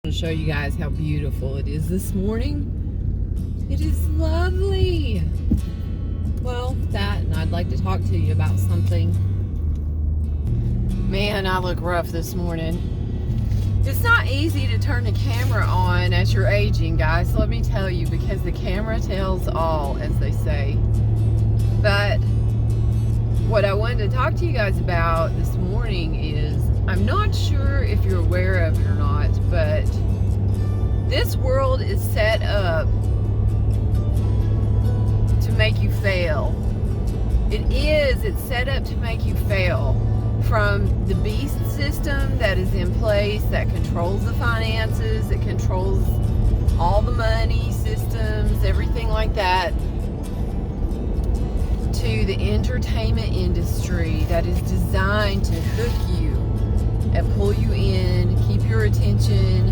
To show you guys how beautiful it is this morning. It is lovely. Well, that, and I'd like to talk to you about something. Man, I look rough this morning. It's not easy to turn the camera on as you're aging, guys, let me tell you, because the camera tells all, as they say. But what I wanted to talk to you guys about this morning is, I'm not sure if you're aware of it or not, but this world is set up to make you fail. It's set up to make you fail. From the beast system that is in place, that controls the finances, that controls all the money systems, everything like that, to the entertainment industry that is designed to hook you and pull you in, keep your attention,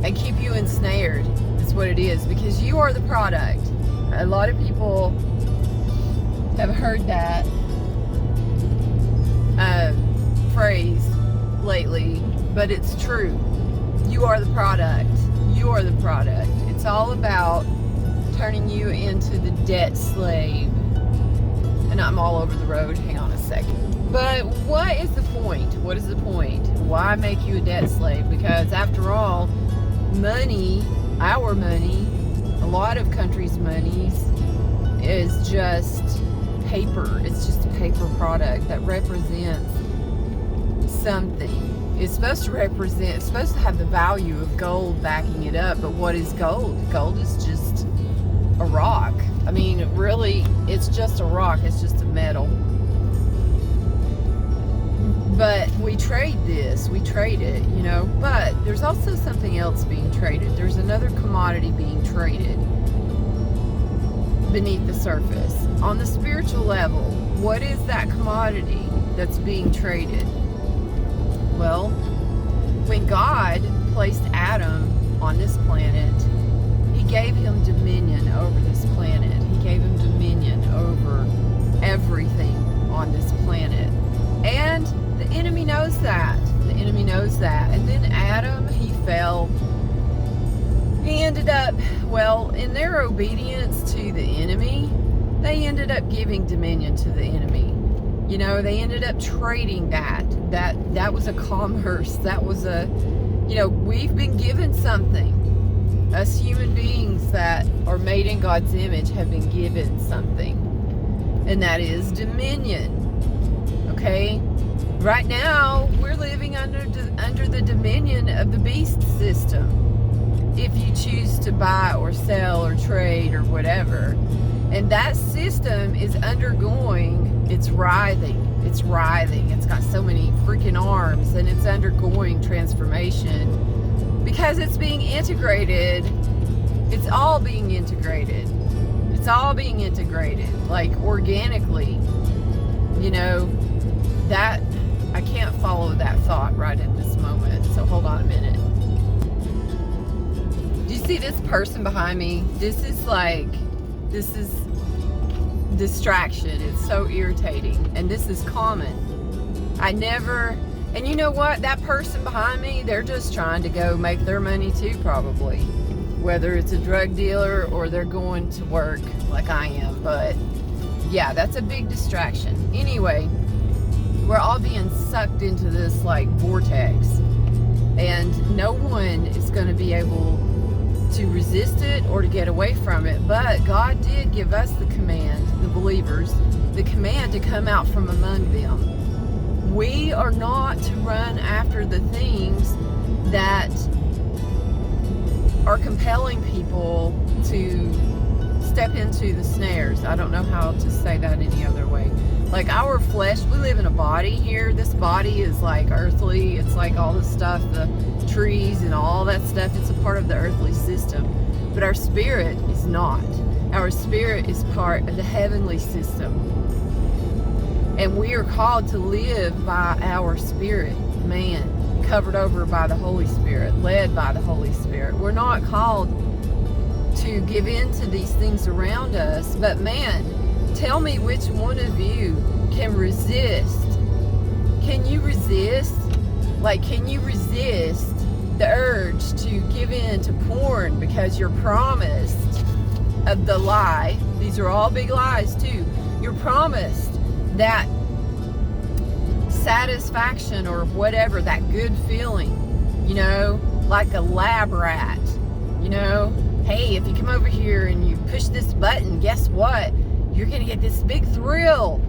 and keep you ensnared. That's what it is, because you are the product. A lot of people have heard that phrase lately, but it's true. You are the product. You are the product. It's all about turning you into the debt slave. And I'm all over the road. Hang on a second. But what is the point? What is the point? Why make you a debt slave? Because after all, money, our money, a lot of countries' monies, is just paper. It's just a paper product that represents something. It's supposed to represent, it's supposed to have the value of gold backing it up. But what is gold? Gold is just a rock. I mean, really, it's just a rock. It's just a metal. But we trade this. We trade it, you know. But there's also something else being traded. There's another commodity being traded beneath the surface. On the spiritual level, what is that commodity that's being traded? Well, when God placed Adam on this planet, He gave him dominion over this planet. He gave him dominion over everything on this planet. And the enemy knows that. The enemy knows that. And then Adam, he fell. He ended up, well, in their obedience to the enemy, they ended up giving dominion to the enemy. You know, they ended up trading that. That was a commerce. That was a, you know, we've been given something. Us human beings that are made in God's image have been given something. And that is dominion. Okay? Right now, we're living under the dominion of the beast system. If you choose to buy or sell or trade or whatever. And that system is undergoing, it's writhing. It's writhing. It's got so many freaking arms, and it's undergoing transformation because it's being integrated. It's all being integrated. It's all being integrated, like organically. You know, that, I can't follow that thought right at this moment. So hold on a minute. Do you see this person behind me? This is distraction. It's so irritating, and this is common. And you know what, that person behind me, they're just trying to go make their money too, probably, whether it's a drug dealer or they're going to work like I am. But yeah, that's a big distraction. Anyway, we're all being sucked into this like vortex, and no one is going to be able to resist it or to get away from it. But God did give us the command, the believers, the command to come out from among them. We are not to run after the things that are compelling people to step into the snares. I don't know how to say that any other way. Like our flesh, we live in a body here. This body is like earthly. It's like all the stuff, the trees and all that stuff. It's a part of the earthly system. But our spirit is not. Our spirit is part of the heavenly system. And we are called to live by our spirit, man, covered over by the Holy Spirit, led by the Holy Spirit. We're not called to give in to these things around us, but man, tell me which one of you can resist. Can you resist Like, can you resist the urge to give in to porn because you're promised of the lie? These are all big lies too. You're promised that satisfaction or whatever, that good feeling, you know, like a lab rat, you know. Hey, if you come over here and you push this button, guess what? You're gonna get this big thrill,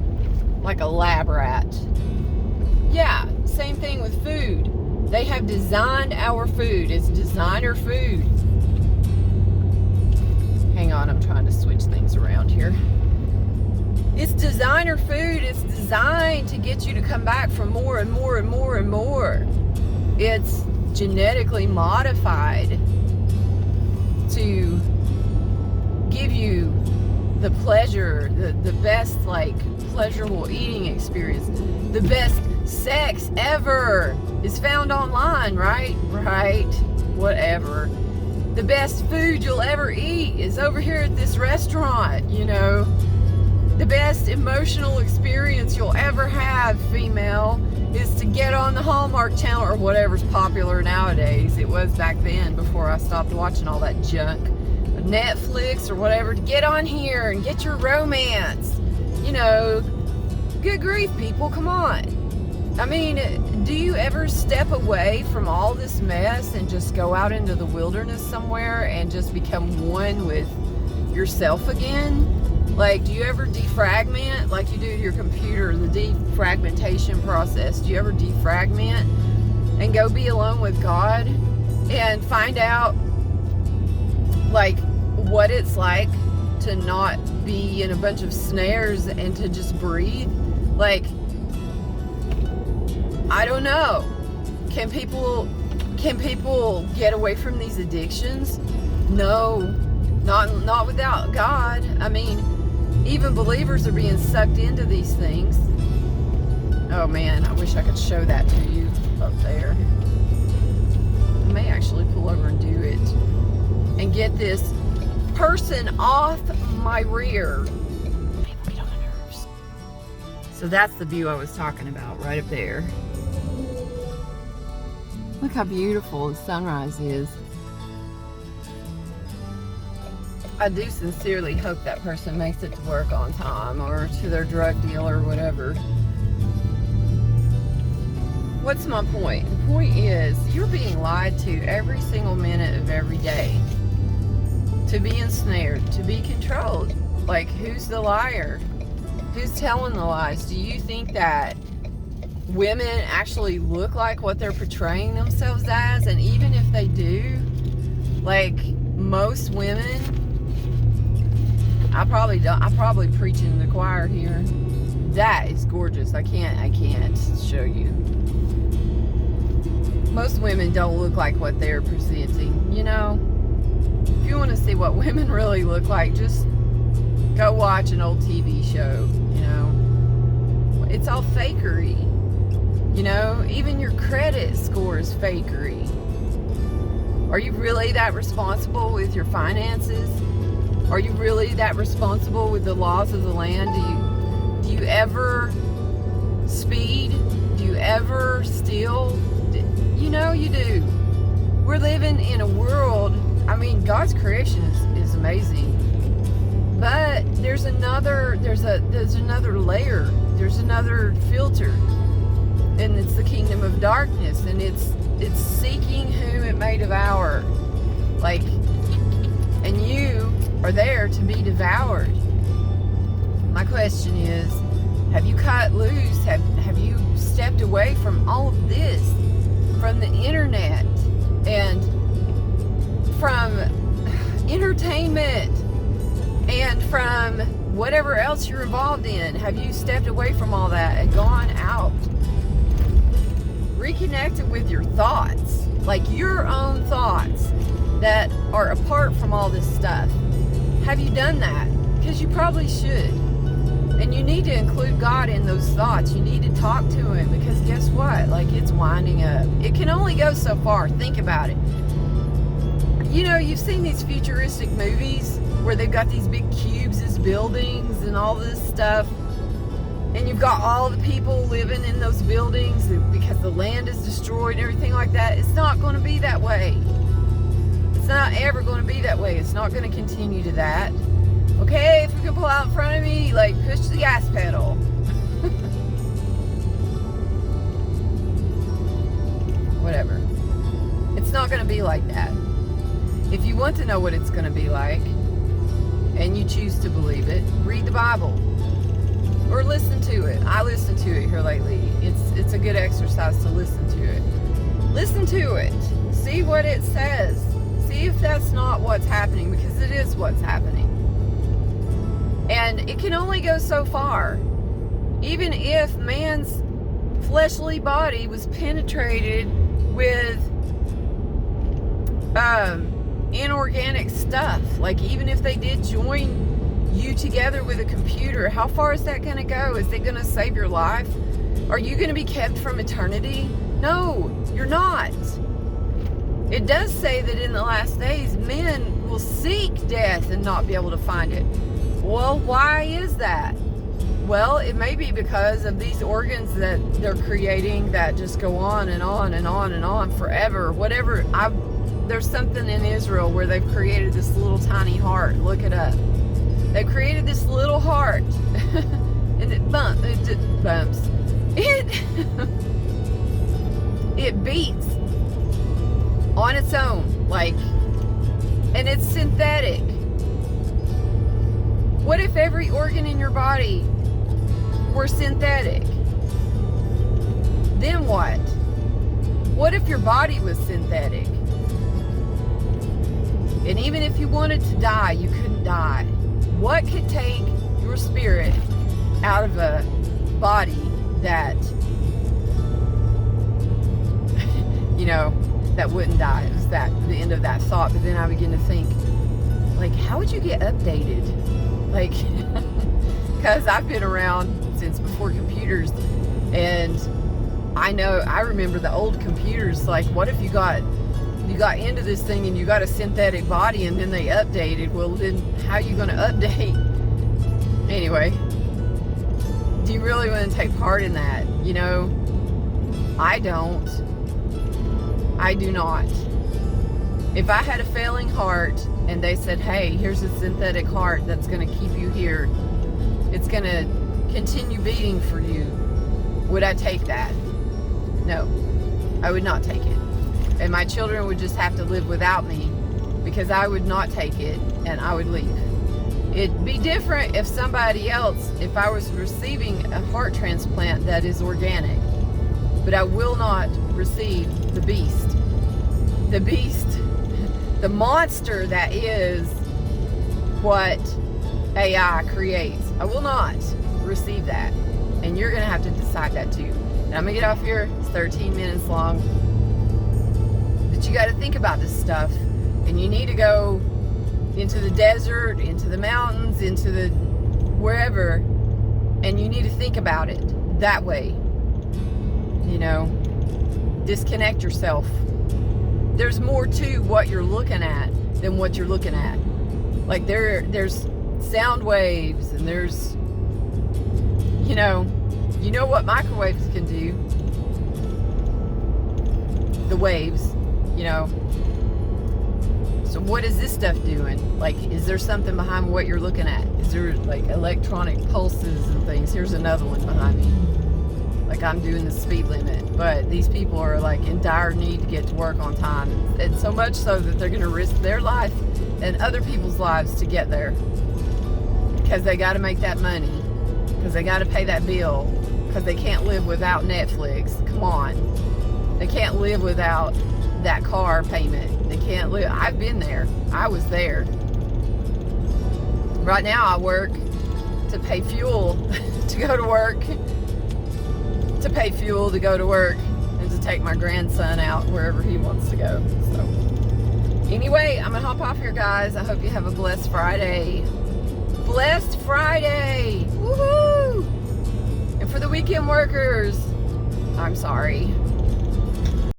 like a lab rat. Yeah, same thing with food. They have designed our food. It's designer food. Hang on, I'm trying to switch things around here. It's designer food. It's designed to get you to come back for more and more and more and more. It's genetically modified to give you the pleasure, the best, like, pleasurable eating experience. The best sex ever is found online, right? Right. Whatever. The best food you'll ever eat is over here at this restaurant, you know. The best emotional experience you'll ever have, female, is to get on the Hallmark Channel or whatever's popular nowadays. It was back then before I stopped watching all that junk. Netflix or whatever, to get on here and get your romance. You know, good grief, people, come on. I mean, do you ever step away from all this mess and just go out into the wilderness somewhere and just become one with yourself again? Like, do you ever defragment like you do your computer, the defragmentation process? Do you ever defragment and go be alone with God and find out, like, what it's like to not be in a bunch of snares and to just breathe? Like, I don't know. Can people get away from these addictions? No, not without God. I mean, even believers are being sucked into these things. Oh man, I wish I could show that to you up there. I may actually pull over and do it and get this person off my rear. People get on my nerves. So that's the view I was talking about, right up there. Look how beautiful the sunrise is. I do sincerely hope that person makes it to work on time or to their drug deal or whatever. What's my point? The point is, you're being lied to every single minute of every day. To be ensnared, to be controlled. Like, who's the liar? Who's telling the lies? Do you think that women actually look like what they're portraying themselves as? And even if they do, like, most women, I'm probably preaching to the choir here. That is gorgeous. I can't show you. Most women don't look like what they're presenting, you know? If you want to see what women really look like, just go watch an old TV show, you know? It's all fakery, you know? Even your credit score is fakery. Are you really that responsible with your finances? Are you really that responsible with the laws of the land? Do you ever speed? Do you ever steal? You know you do. We're living in a world, I mean, God's creation is amazing. But there's another layer. There's another filter. And it's the kingdom of darkness, and it's seeking whom it may devour. Like, and you are there to be devoured. My question is, have you cut loose? Have you stepped away from all of this? From the internet and from entertainment and from whatever else you're involved in? Have you stepped away from all that and gone out? Reconnected with your thoughts, like your own thoughts that are apart from all this stuff. Have you done that? Because you probably should. And you need to include God in those thoughts. You need to talk to Him, because guess what? Like, it's winding up. It can only go so far. Think about it. You know, you've seen these futuristic movies where they've got these big cubes as buildings and all this stuff. and you've got all the people living in those buildings because the land is destroyed and everything like that. It's not going to be that way. It's not ever going to be that way. It's not going to continue to that. Okay, if you can pull out in front of me, like, push the gas pedal. Whatever. It's not going to be like that. If you want to know what it's going to be like, and you choose to believe it, read the Bible. Or listen to it. I listen to it here lately. It's a good exercise to listen to it. Listen to it. See what it says. See if that's not what's happening, because it is what's happening. And it can only go so far. Even if man's fleshly body was penetrated with inorganic stuff, like even if they did join you together with a computer, how far is that going to go? Is it going to save your life? Are you going to be kept from eternity? No, you're not. It does say that in the last days, men will seek death and not be able to find it. Well, why is that? Well, it may be because of these organs that they're creating that just go on and on and on and on forever. Whatever. There's something in Israel where they've created this little tiny heart. Look it up. They created this little heart, and it bumps. It beats on its own, like, and it's synthetic. What if every organ in your body were synthetic? Then what? What if your body was synthetic? And even if you wanted to die, you couldn't die. What could take your spirit out of a body that, that wouldn't die? It was the end of that thought. But then I began to think, like, how would you get updated? Like, because I've been around since before computers, and I remember the old computers. Like, what if you got into this thing and you got a synthetic body and then they updated? Well, then how are you going to update? Anyway, do you really want to take part in that? I don't. I do not. If I had a failing heart and they said, hey, here's a synthetic heart that's going to keep you here, it's going to continue beating for you, would I take that? No, I would not take it. And my children would just have to live without me, because I would not take it and I would leave. It'd be different if somebody else, if I was receiving a heart transplant that is organic, but I will not receive the beast. The beast, the monster that is what AI creates. I will not receive that. And you're going to have to decide that too. And I'm going to get off here. It's 13 minutes long. But you got to think about this stuff. And you need to go into the desert, into the mountains, into the wherever. And you need to think about it that way. Disconnect yourself. There's more to what you're looking at than what you're looking at. Like there's sound waves, and there's, you know what microwaves can do. The waves, So what is this stuff doing? Like, is there something behind what you're looking at? Is there like electronic pulses and things? Here's another one behind me. Like, I'm doing the speed limit, but these people are like in dire need to get to work on time. And so much so that they're going to risk their life and other people's lives to get there. Because they got to make that money. Because they got to pay that bill. Because they can't live without Netflix. Come on. They can't live without that car payment. They can't live. I've been there. I was there. Right now I work to pay fuel to go to work. To pay fuel to go to work, and to take my grandson out wherever he wants to go. So anyway, I'm gonna hop off here, guys. I hope you have a blessed Friday. Blessed Friday! Woohoo! And for the weekend workers, I'm sorry.